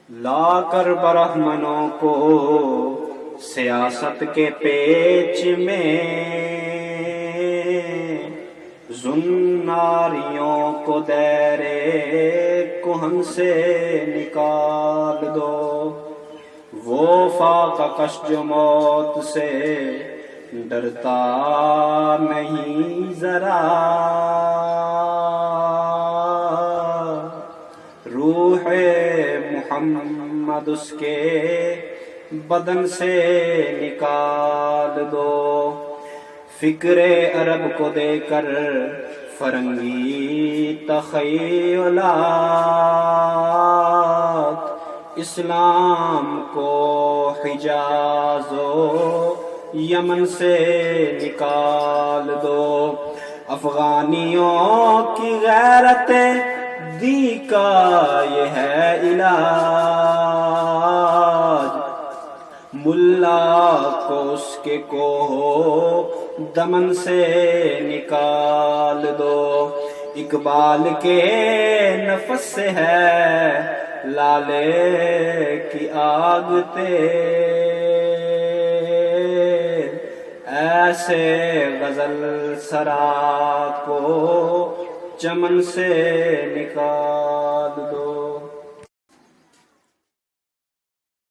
لا کر برہمنوں کو سیاست کے پیچ میں، زناریوں کو دیر کہن سے نکال دو، وہ فاقہ کش جو موت سے ڈرتا نہیں ذرا، روح محمد اس کے بدن سے نکال دو، فکر عرب کو دے کر فرنگی تخیلات، اسلام کو حجاز و یمن سے نکال دو، افغانیوں کی غیرت دی کا یہ ہے علاج، ملا کو اس کے کوہ دمن سے نکال دو، اقبال کے نفس سے ہے لالے کی آگ تیز، ایسے غزل سرا کو چمن سے نکال دو۔